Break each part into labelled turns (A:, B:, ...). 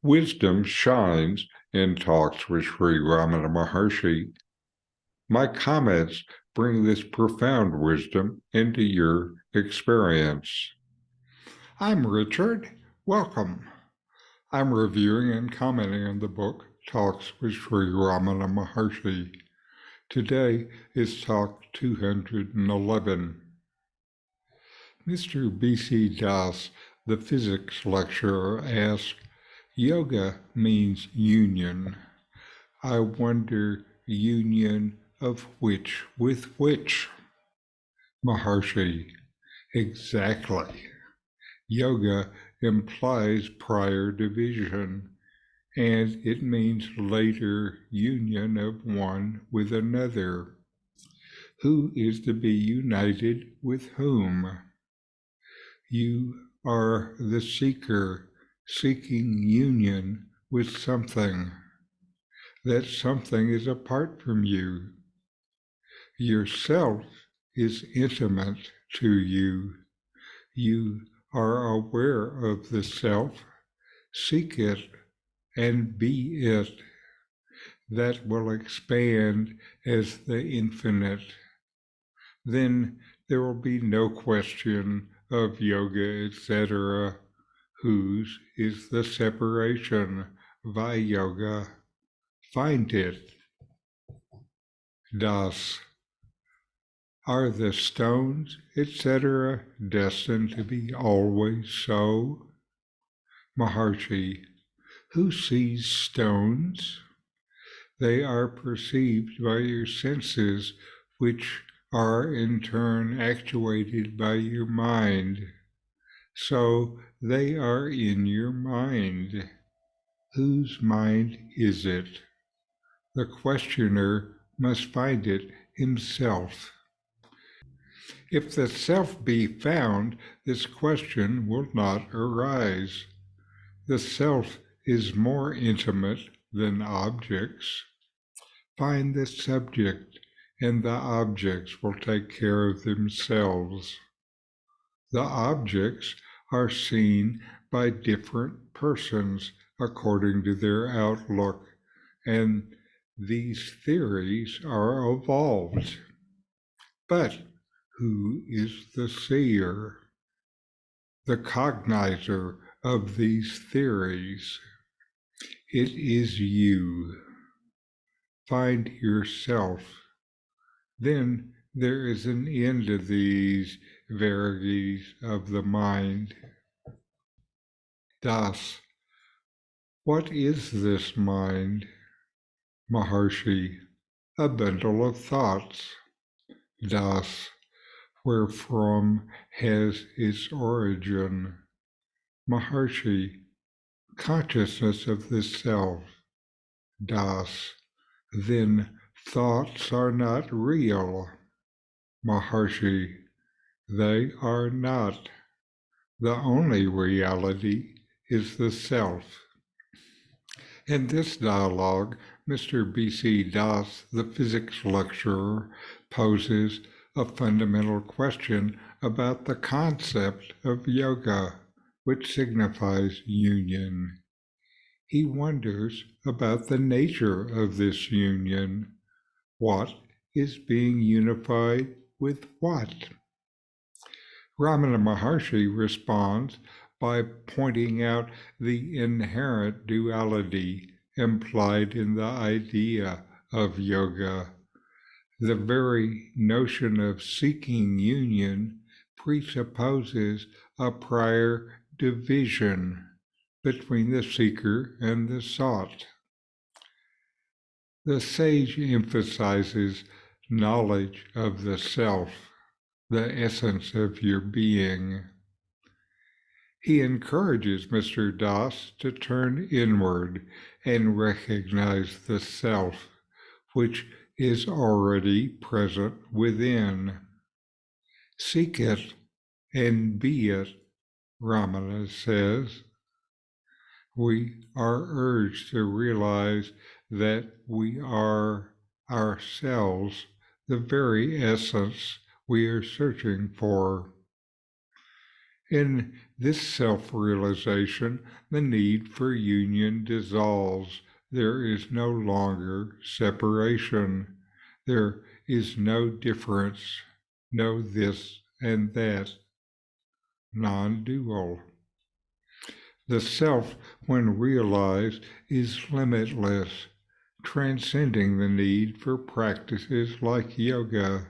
A: Wisdom shines in talks with Sri Ramana Maharshi. My comments bring this profound wisdom into your experience. I'm Richard. Welcome. I'm reviewing and commenting on the book Talks with Sri Ramana Maharshi. Today is talk 211. Mr. B.C. Das, the physics lecturer, asked, "Yoga means union. I wonder, union of which with which?" Maharshi, exactly. Yoga implies prior division, and it means later union of one with another. Who is to be united with whom? You are the seeker, seeking union with something. That something is apart from you. Yourself is intimate to you. You are aware of the self. Seek it and be it. That will expand as the infinite. Then there will be no question of yoga, etc. Whose is the separation? Viyoga. Find it. Das. Are the stones, etc., destined to be always so? Maharshi, who sees stones? They are perceived by your senses, which are in turn actuated by your mind. So they are in your mind. Whose mind is it? The questioner must find it himself. If the self be found, this question will not arise. The self is more intimate than objects. Find the subject, and the objects will take care of themselves. The objects are seen by different persons according to their outlook, and these theories are evolved. But who is the seer, the cognizer of these theories? It is you. Find yourself. Then there is an end to these vagaries of the mind. Das. What is this mind? Maharshi. A bundle of thoughts. Das. Where Froom has its origin. Maharshi, consciousness of the self. Das. Then thoughts are not real. Maharshi, they are not. The only reality is the self. In this dialogue, Mr. B.C. Das, the physics lecturer, poses a fundamental question about the concept of yoga, which signifies union. He wonders about the nature of this union. What is being unified with what? Ramana Maharshi responds by pointing out the inherent duality implied in the idea of yoga. The very notion of seeking union presupposes a prior division between the seeker and the sought. The sage emphasizes knowledge of the self, the essence of your being. He encourages Mr. Das to turn inward and recognize the self, which is already present within. Seek it and be it, Ramana says. We are urged to realize that we are ourselves, the very essence we are searching for. In This self-realization, the need for union dissolves. There is no longer separation. There is no difference, no this and that, non-dual. The self, when realized, is limitless, transcending the need for practices like yoga.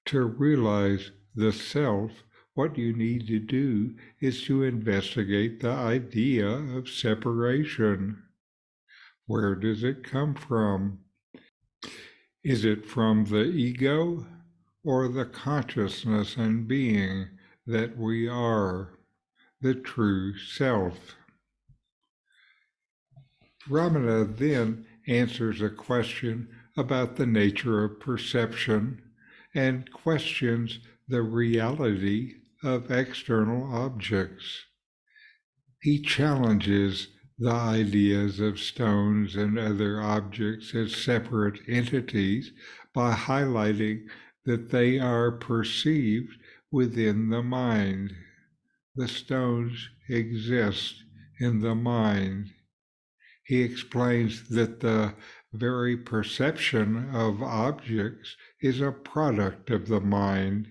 A: To realize the self, what you need to do is to investigate the idea of separation. Where does it come from? Is it from the ego or the consciousness and being that we are, the true self? Ramana then answers a question about the nature of perception and questions the reality of external objects. He challenges the ideas of stones and other objects as separate entities by highlighting that they are perceived within the mind. The stones exist in the mind. He explains that the very perception of objects is a product of the mind,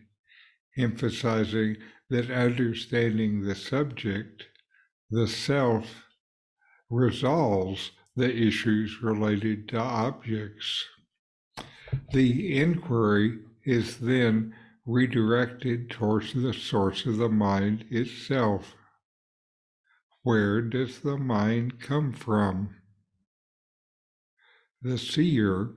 A: emphasizing that understanding the subject, the self, resolves the issues related to objects. The inquiry is then redirected towards the source of the mind itself. Where does the mind come from? The seer,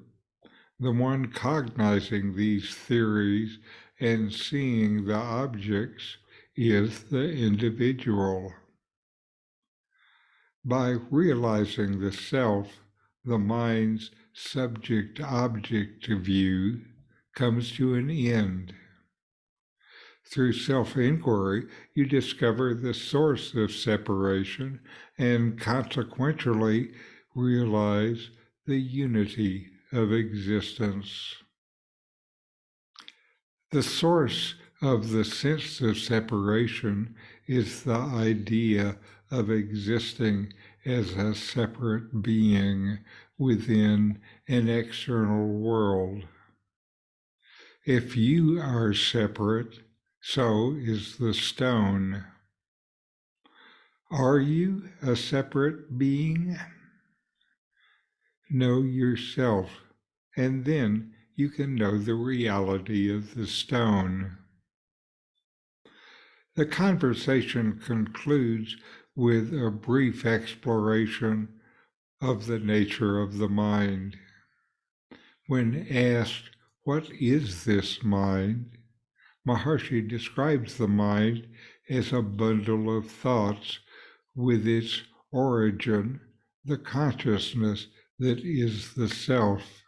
A: the one cognizing these theories and seeing the objects, is the individual. By realizing the self, the mind's subject-object view comes to an end. Through self-inquiry, you discover the source of separation and consequentially realize the unity of existence. The source of the sense of separation is the idea of existing as a separate being within an external world. If you are separate, so is the stone. Are you a separate being? Know yourself, and then you can know the reality of the stone. The conversation concludes with a brief exploration of the nature of the mind. When asked, "What is this mind?" Maharshi describes the mind as a bundle of thoughts with its origin, the consciousness that is the self.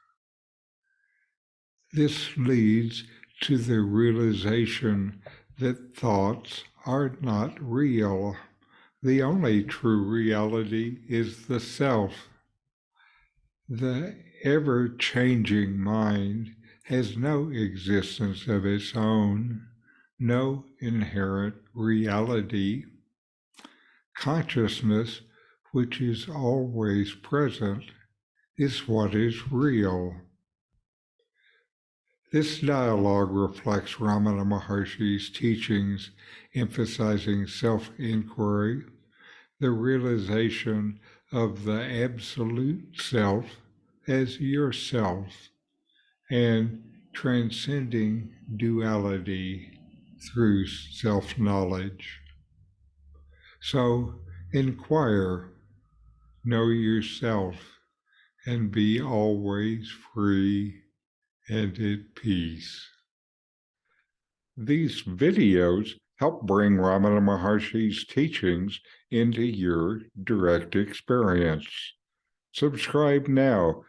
A: This leads to the realization that thoughts are not real. The only true reality is the self. The ever-changing mind has no existence of its own, no inherent reality. Consciousness, which is always present, is what is real. This dialogue reflects Ramana Maharshi's teachings, emphasizing self-inquiry, the realization of the absolute self as yourself, and transcending duality through self-knowledge. So inquire, know yourself, and be always free and at peace. These videos help bring Ramana Maharshi's teachings into your direct experience. Subscribe now